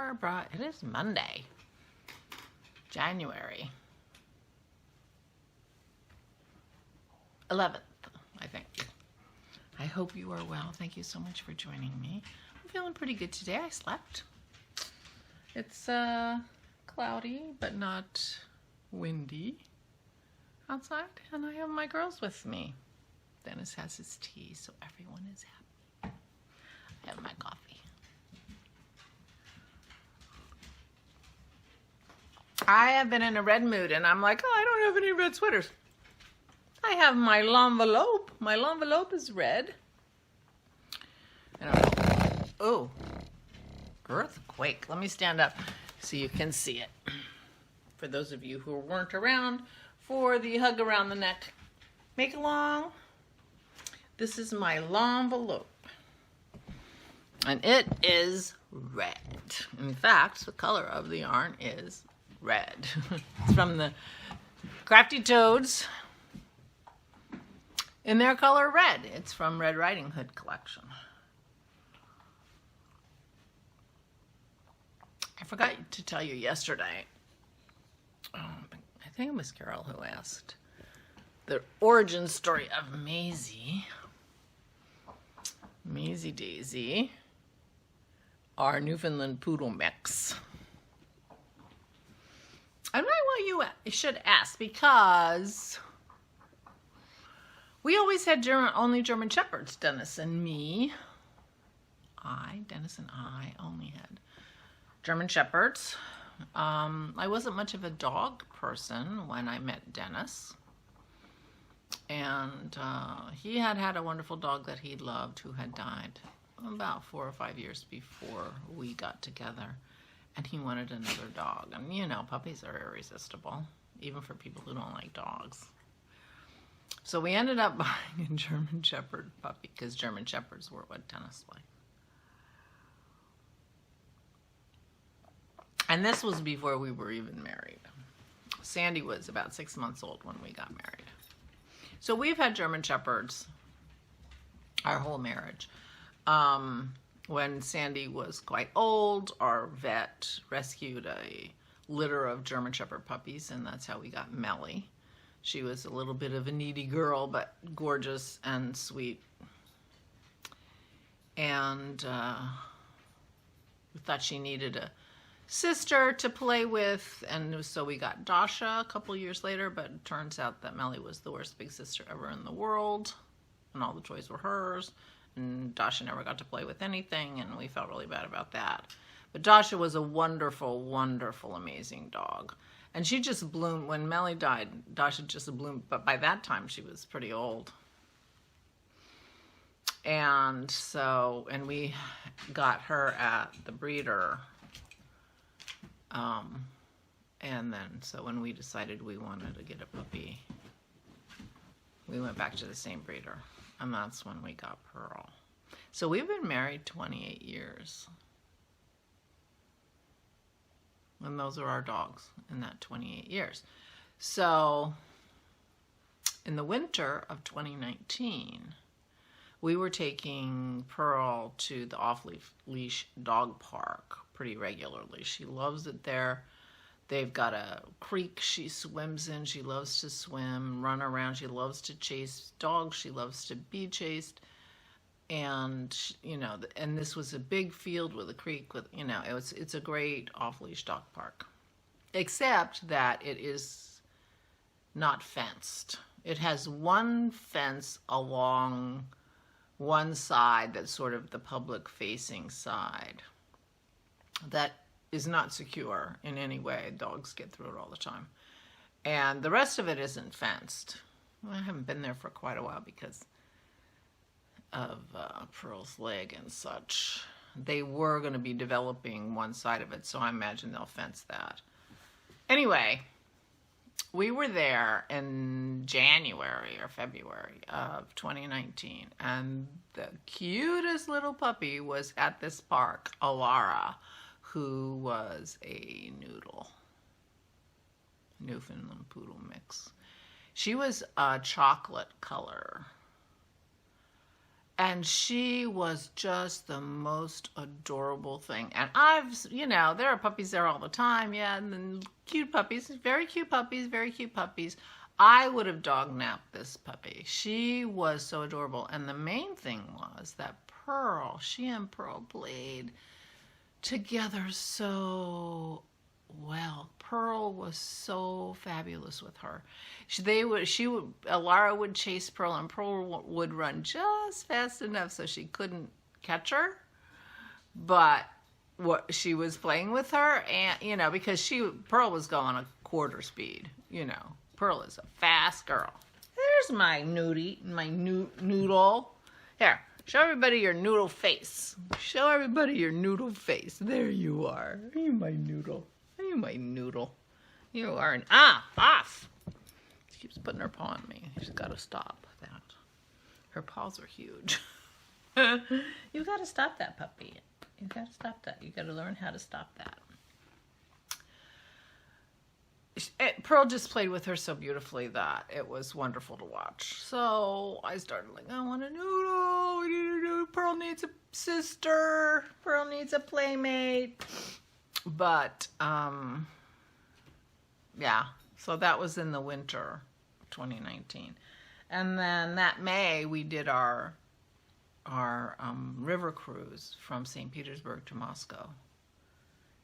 Barbara. It is Monday, January 11th, I think. I hope you are well. Thank you so much for joining me. I'm feeling pretty good today. I slept. It's cloudy, but not windy outside, and I have my girls with me. Dennis has his tea, so everyone is happy. I have my coffee. I have been in a red mood, and I'm like, oh, I don't have any red sweaters. I have my l'envelope. My l'envelope is red. And oh, earthquake. Let me stand up so you can see it. For those of you who weren't around for the hug around the neck make along, this is my l'envelope. And it is red. In fact, the color of the yarn is red. It's from the Crafty Toads in their color red. It's from Red Riding Hood collection. I forgot to tell you yesterday, I think it was Carol who asked, the origin story of Maisie Daisy, our Newfoundland Poodle mix. And why you should ask, because we always had only German Shepherds, Dennis and me. Dennis and I only had German Shepherds. I wasn't much of a dog person when I met Dennis. And he had a wonderful dog that he loved who had died about 4 or 5 years before we got together. And he wanted another dog. And you know, puppies are irresistible, even for people who don't like dogs. So we ended up buying a German Shepherd puppy because German Shepherds were what Dennis liked. And this was before we were even married. Sandy was about 6 months old when we got married. So we've had German Shepherds our whole marriage. When Sandy was quite old, our vet rescued a litter of German Shepherd puppies, and that's how we got Melly. She was a little bit of a needy girl, but gorgeous and sweet. And we thought she needed a sister to play with, and so we got Dasha a couple years later, but it turns out that Melly was the worst big sister ever in the world, and all the toys were hers. And Dasha never got to play with anything, and we felt really bad about that. But Dasha was a wonderful, wonderful, amazing dog. And she just bloomed. When Melly died, Dasha just bloomed, but by that time she was pretty old. And so, and we got her at the breeder. And then, so when we decided we wanted to get a puppy, we went back to the same breeder. And that's when we got Pearl. So we've been married 28 years. And those are our dogs in that 28 years. So in the winter of 2019, we were taking Pearl to the off-leash dog park pretty regularly. She loves it there. They've got a creek she swims in. She loves to swim, run around. She loves to chase dogs. She loves to be chased. And, you know, and this was a big field with a creek with, you know, it's a great off-leash dog park. Except that it is not fenced. It has one fence along one side that's sort of the public-facing side that is not secure in any way. Dogs get through it all the time. And the rest of it isn't fenced. Well, I haven't been there for quite a while because of Pearl's leg and such. They were going to be developing one side of it, so I imagine they'll fence that. Anyway, we were there in January or February of 2019, and the cutest little puppy was at this park, Alara, who was a noodle, Newfoundland Poodle mix. She was a chocolate color, And she was just the most adorable thing. And I've, you know, there are puppies there all the time. Yeah, and then cute puppies, very cute puppies, very cute puppies. I would have dog napped this puppy. She was so adorable. And the main thing was that Pearl, she and Pearl played together so well. Pearl was so fabulous with her. Lara would chase Pearl, and Pearl would run just fast enough so she couldn't catch her. But she was playing with her, and you know, because Pearl was going a quarter speed. You know, Pearl is a fast girl. There's my noodle. Here, show everybody your noodle face. Show everybody your noodle face. There you are. Are you my noodle? Are you my noodle? You are an off. She keeps putting her paw on me. She's got to stop that. Her paws are huge. You got to stop that, puppy. You got to stop that. You got to learn how to stop that. Pearl just played with her so beautifully that it was wonderful to watch. So I started like, I want a noodle. We need a noodle. Pearl needs a sister. Pearl needs a playmate. But, yeah, so that was in the winter of 2019. And then that May, we did our river cruise from St. Petersburg to Moscow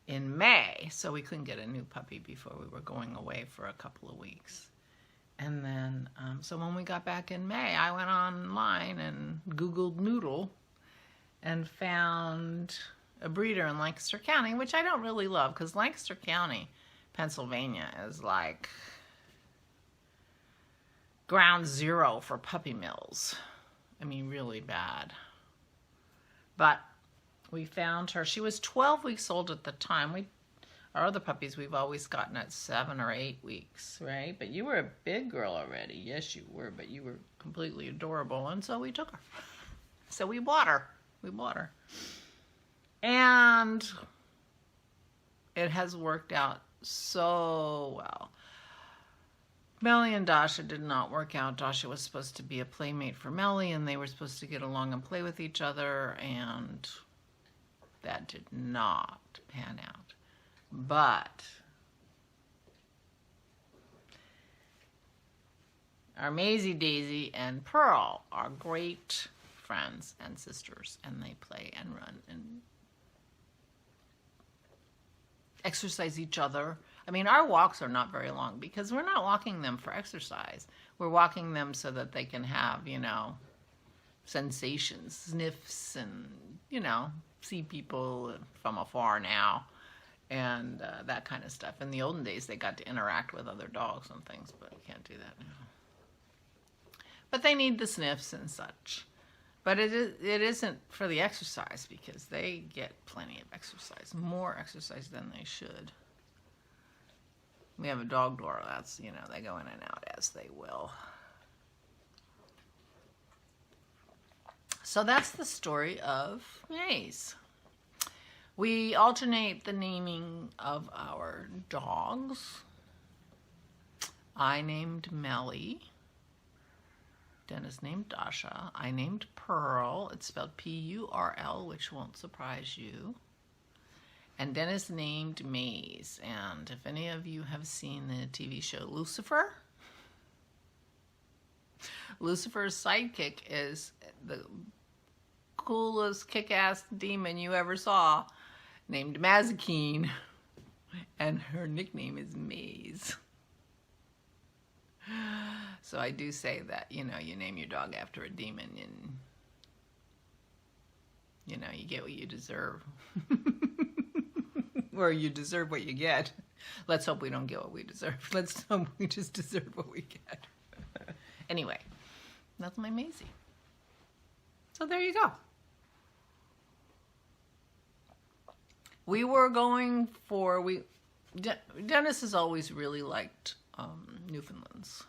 in May. So we couldn't get a new puppy before we were going away for a couple of weeks. And then, so when we got back in May, I went online and Googled noodle and found a breeder in Lancaster County, which I don't really love because Lancaster County, Pennsylvania is like ground zero for puppy mills. I mean, really bad. But we found her. She was 12 weeks old at the time. Our other puppies we've always gotten at 7 or 8 weeks, right? But you were a big girl already. Yes, you were, but you were completely adorable, and so we took her. So we bought her. And it has worked out so well. Melly and Dasha did not work out. Dasha was supposed to be a playmate for Melly, and they were supposed to get along and play with each other, and that did not pan out. But our Maisie, Daisy, and Pearl are great friends and sisters, and they play and run and exercise each other. I mean, our walks are not very long because we're not walking them for exercise. We're walking them so that they can have, you know, sensations, sniffs, and, you know, see people from afar now and that kind of stuff. In the olden days, they got to interact with other dogs and things, but we can't do that now. But they need the sniffs and such. But it isn't for the exercise because they get plenty of exercise, more exercise than they should. We have a dog door. That's, you know, they go in and out as they will. So that's the story of Maze. We alternate the naming of our dogs. I named Melly. Dennis named Dasha. I named Pearl. It's spelled P-U-R-L, which won't surprise you. And Dennis named Maze. And if any of you have seen the TV show Lucifer, Lucifer's sidekick is the coolest kick-ass demon you ever saw, named Mazikeen, and her nickname is Maze. So I do say that, you know, you name your dog after a demon and, you know, you get what you deserve. Or you deserve what you get. Let's hope we don't get what we deserve. Let's hope we just deserve what we get. Anyway, that's my Maisie. So there you go. We were going for, Dennis has always really liked Newfoundlands.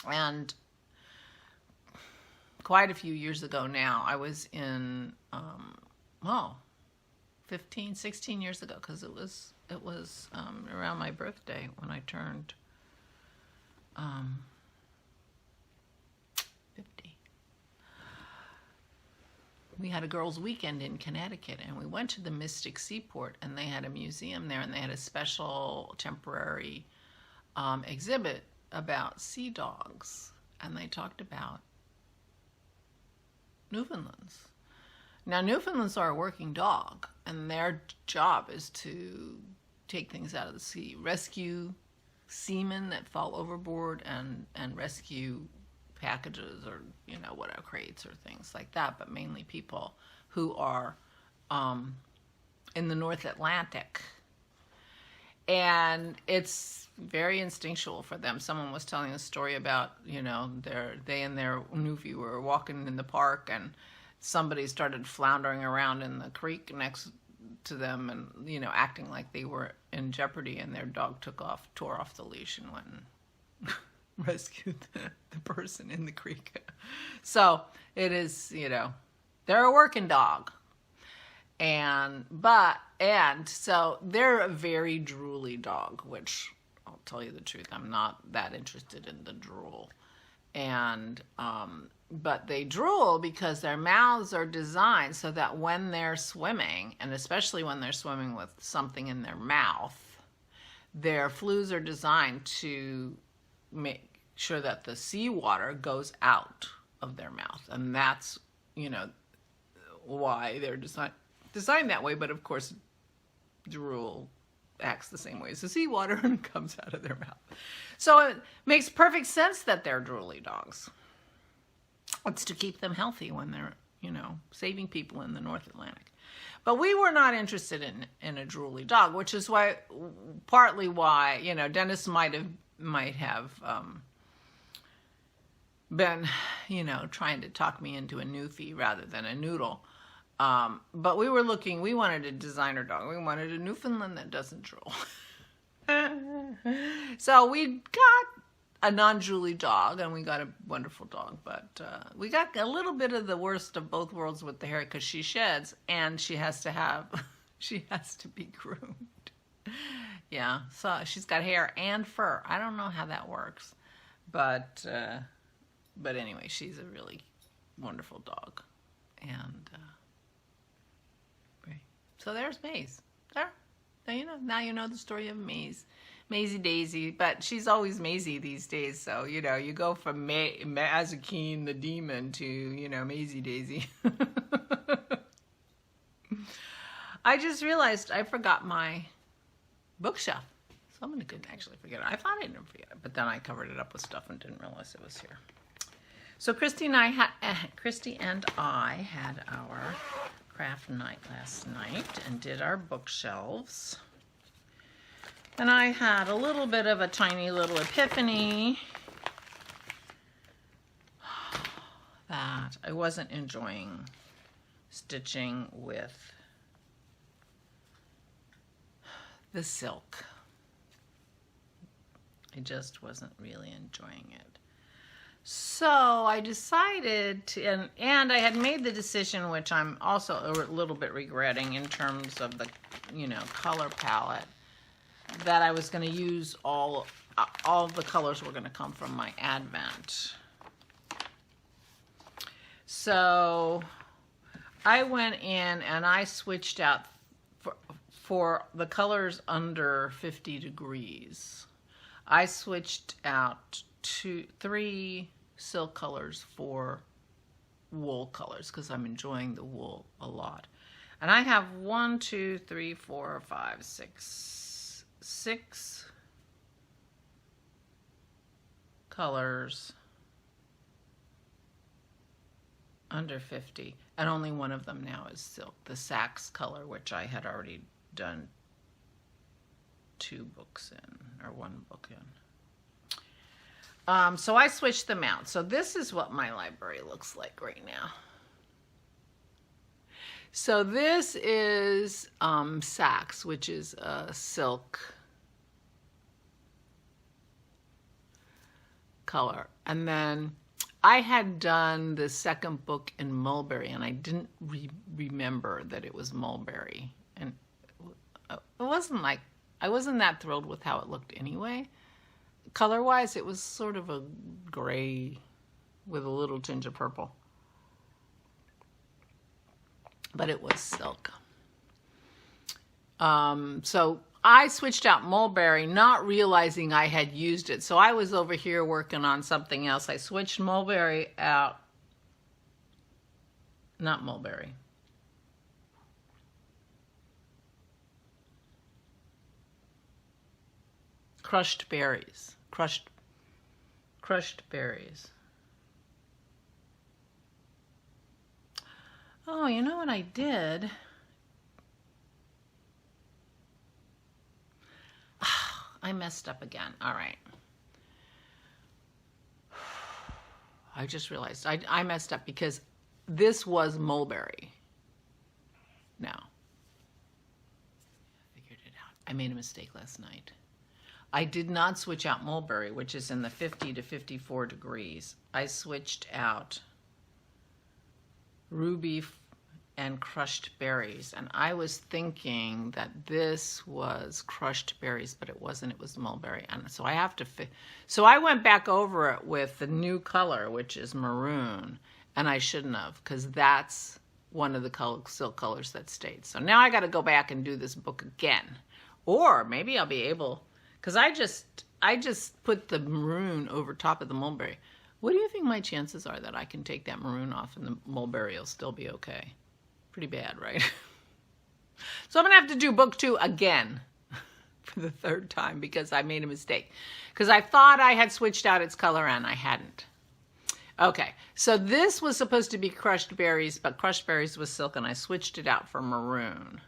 And quite a few years ago now, I was in, 15, 16 years ago, because it was around my birthday when I turned 50. we had a girls' weekend in Connecticut, and we went to the Mystic Seaport, and they had a museum there, and they had a special temporary exhibit about sea dogs, and they talked about Newfoundlands. Now, Newfoundlands are a working dog, and their job is to take things out of the sea, rescue seamen that fall overboard, and rescue packages or, you know, whatever, crates or things like that, but mainly people who are in the North Atlantic. And it's very instinctual for them. Someone was telling a story about, you know, they and their newfie were walking in the park, and somebody started floundering around in the creek next to them and, you know, acting like they were in jeopardy, and their dog tore off the leash and went and rescued the person in the creek. So it is, you know, they're a working dog. And so they're a very drooly dog, which I'll tell you the truth, I'm not that interested in the drool. And but they drool because their mouths are designed so that when they're swimming, and especially when they're swimming with something in their mouth, their flues are designed to make sure that the seawater goes out of their mouth. And that's, you know, why they're designed that way. But of course, drool acts the same way as the seawater and comes out of their mouth. So it makes perfect sense that they're drooly dogs. It's to keep them healthy when they're, you know, saving people in the North Atlantic. But we were not interested in a drooly dog, which is why, partly why, you know, Dennis might have been, you know, trying to talk me into a newfie rather than a noodle. But we wanted a designer dog. We wanted a Newfoundland that doesn't drool. So we got a non-drooly dog, and we got a wonderful dog. But we got a little bit of the worst of both worlds with the hair, because she sheds, and she has to be groomed. Yeah, so she's got hair and fur. I don't know how that works. But anyway, she's a really wonderful dog. And so there's Maze. There. Now you know the story of Maze. Maisie Daisy, but she's always Maisie these days. So, you know, you go from Mazikeen the demon to, you know, Maisie Daisy. I just realized I forgot my bookshelf. So I'm going to actually forget it. I thought I didn't forget it, but then I covered it up with stuff and didn't realize it was here. So Christy and I had our craft night last night and did our bookshelves. And I had a little bit of a tiny little epiphany that I wasn't enjoying stitching with the silk. I just wasn't really enjoying it. So I decided to, and I had made the decision, which I'm also a little bit regretting in terms of the, you know, color palette, that I was going to use all the colors were going to come from my Advent. So I went in and I switched out for the colors under 50 degrees. I switched out 3 silk colors for wool colors because I'm enjoying the wool a lot. And I have 6 colors under 50, and only one of them now is silk, the Saks color, which I had already done 2 books in, or 1 book in. So I switched them out. So this is what my library looks like right now. So this is Saks, which is a silk color. And then I had done the second book in mulberry, and I didn't remember that it was mulberry. And it wasn't like, I wasn't that thrilled with how it looked anyway. Color-wise, it was sort of a gray with a little tinge of purple. but it was silk. So I switched out mulberry, not realizing I had used it. So I was over here working on something else. I switched mulberry out. Not mulberry. Crushed berries. Crushed berries. Oh, you know what I did? I messed up again. All right. I just realized I messed up because this was mulberry. Now, I figured it out. I made a mistake last night. I did not switch out mulberry, which is in the 50 to 54 degrees. I switched out ruby and crushed berries, and I was thinking that this was crushed berries, but it wasn't. It was mulberry, and so I have to so I went back over it with the new color, which is maroon, and I shouldn't have, because that's one of the silk colors that stayed. So now I got to go back and do this book again, or maybe I'll be able, because I just put the maroon over top of the mulberry. What do you think my chances are that I can take that maroon off and the mulberry will still be okay? Pretty bad, right? So I'm going to have to do book 2 again for the 3rd time because I made a mistake. Because I thought I had switched out its color and I hadn't. Okay, so this was supposed to be crushed berries, but crushed berries was silk and I switched it out for maroon.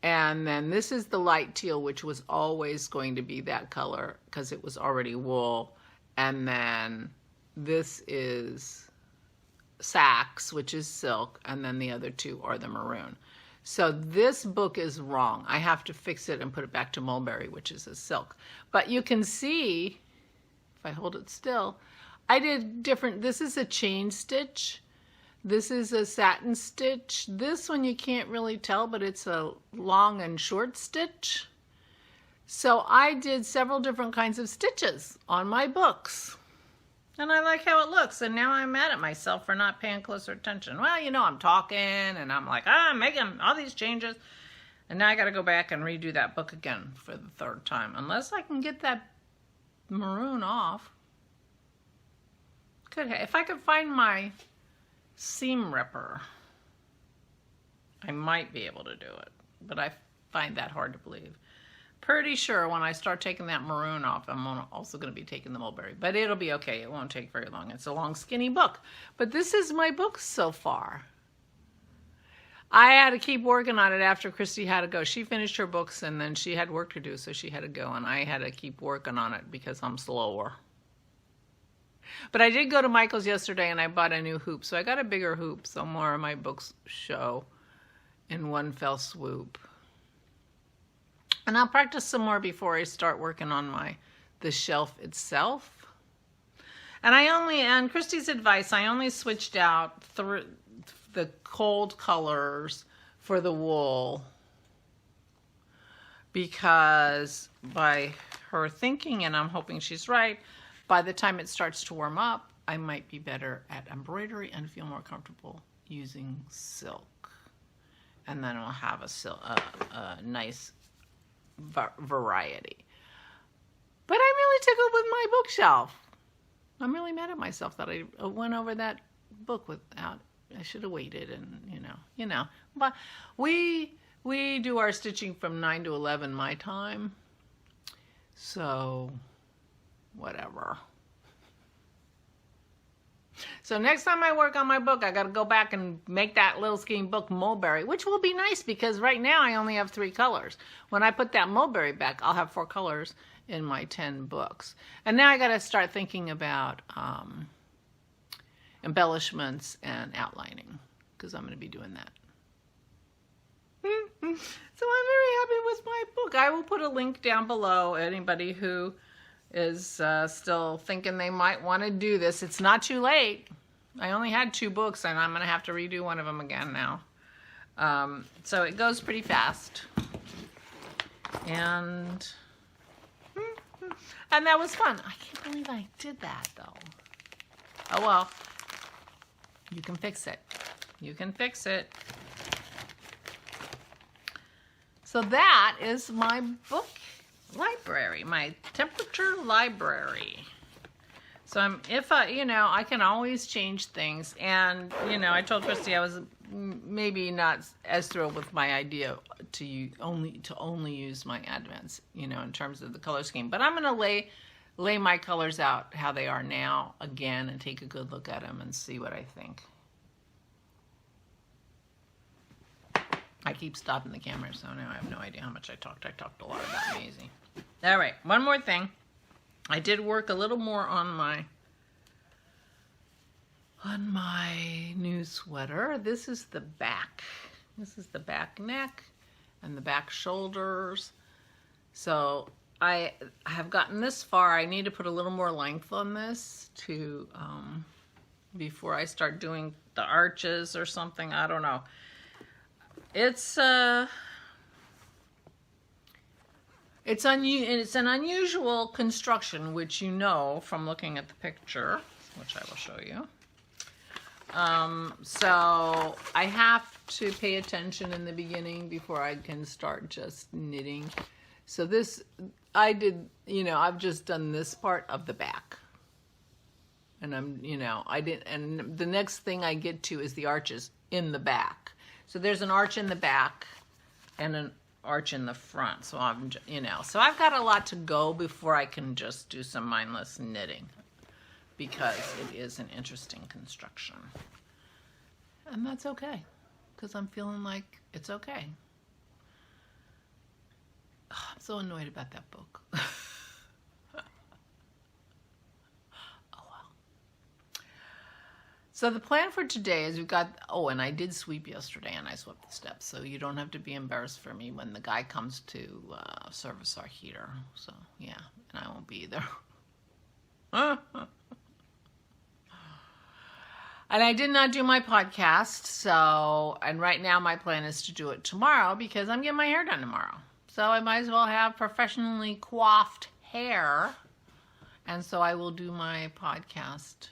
And then this is the light teal, which was always going to be that color because it was already wool. And then this is Sax, which is silk, and then the other 2 are the maroon. So this book is wrong. I have to fix it and put it back to mulberry, which is a silk. But you can see, if I hold it still, I did different. This is a chain stitch. This is a satin stitch. This one you can't really tell, but it's a long and short stitch. So I did several different kinds of stitches on my books. And I like how it looks. And now I'm mad at myself for not paying closer attention. Well, you know, I'm talking and I'm like, I'm making all these changes. And now I got to go back and redo that book again for the 3rd time. Unless I can get that maroon off. If I could find my seam ripper, I might be able to do it. But I find that hard to believe. Pretty sure when I start taking that maroon off, I'm also going to be taking the mulberry. But it'll be okay. It won't take very long. It's a long, skinny book. But this is my book so far. I had to keep working on it after Christy had to go. She finished her books and then she had work to do, so she had to go. And I had to keep working on it because I'm slower. But I did go to Michael's yesterday and I bought a new hoop. So I got a bigger hoop so more of my books show in one fell swoop. And I'll practice some more before I start working on the shelf itself. And on Christy's advice, I only switched out the cold colors for the wool because by her thinking, and I'm hoping she's right, by the time it starts to warm up, I might be better at embroidery and feel more comfortable using silk. And then I'll have a nice variety. But I'm really tickled with my bookshelf. I'm really mad at myself that I went over that book without. I should have waited, and you know. But we do our stitching from 9 to 11 my time. So whatever. So next time I work on my book, I got to go back and make that little skinny book mulberry, which will be nice because right now I only have 3 colors. When I put that mulberry back, I'll have 4 colors in my 10 books. And now I got to start thinking about embellishments and outlining because I'm going to be doing that. So I'm very happy with my book. I will put a link down below. Anybody who is still thinking they might want to do this, it's not too late. I only had 2 books and I'm going to have to redo one of them again now. So it goes pretty fast. And that was fun. I can't believe I did that though. Oh well, you can fix it. You can fix it. So that is my book library, my temperature library. So I can always change things. And, I told Christy I was maybe not as thrilled with my idea to only use my Advents, in terms of the color scheme. But I'm going to lay my colors out how they are now again and take a good look at them and see what I think. I keep stopping the camera, so now I have no idea how much I talked. I talked a lot about Maisie. All right, one more thing. I did work a little more on my new sweater. This is the back. This is the back neck and the back shoulders. So I have gotten this far. I need to put a little more length on this to before I start doing the arches or something. I don't know. It's an unusual construction, which from looking at the picture, which I will show you. So I have to pay attention in the beginning before I can start just knitting. So this, I've just done this part of the back. And and the next thing I get to is the arches in the back. So there's an arch in the back and an arch in the front. So so I've got a lot to go before I can just do some mindless knitting, because it is an interesting construction. And that's okay, because I'm feeling like it's okay. Oh, I'm so annoyed about that book. So the plan for today is and I did sweep yesterday, and I swept the steps, so you don't have to be embarrassed for me when the guy comes to service our heater. So, yeah, and I won't be either. And I did not do my podcast, and right now my plan is to do it tomorrow because I'm getting my hair done tomorrow. So I might as well have professionally coiffed hair, and so I will do my podcast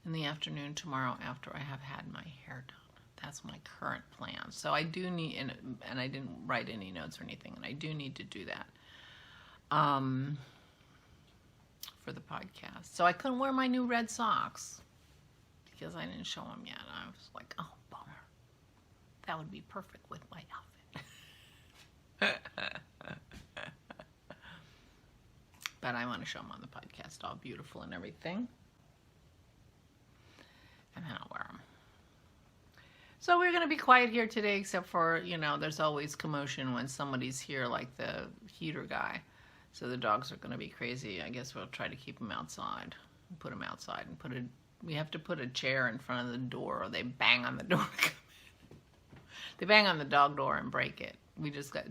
in the afternoon tomorrow after I have had my hair done. That's my current plan. So I do need, and I didn't write any notes or anything, and I do need to do that for the podcast. So I couldn't wear my new red socks because I didn't show them yet. I was like, oh, bummer. That would be perfect with my outfit. But I want to show them on the podcast, all beautiful and everything. And then I'll wear them. So we're going to be quiet here today, except for, there's always commotion when somebody's here, like the heater guy. So the dogs are going to be crazy. I guess we'll try to keep them outside. Put them outside and we have to put a chair in front of the door, or they bang on the door. They bang on the dog door and break it.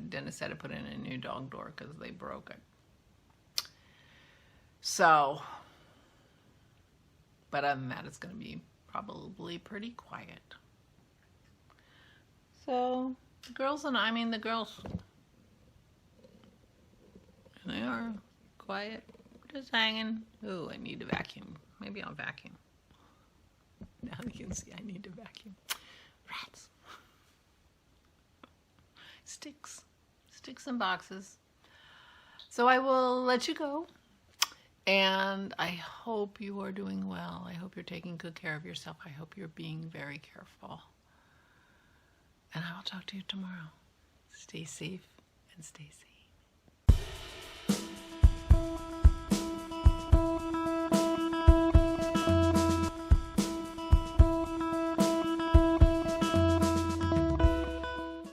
Dennis had to put in a new dog door because they broke it. So, but other than that, it's going to be probably pretty quiet. So the girls, they are quiet, just hanging. Ooh, I need to vacuum. Maybe I'll vacuum. Now you can see I need to vacuum. Rats. Sticks and boxes. So I will let you go. And I hope you are doing well. I hope you're taking good care of yourself. I hope you're being very careful. And I will talk to you tomorrow. Stay safe and stay safe.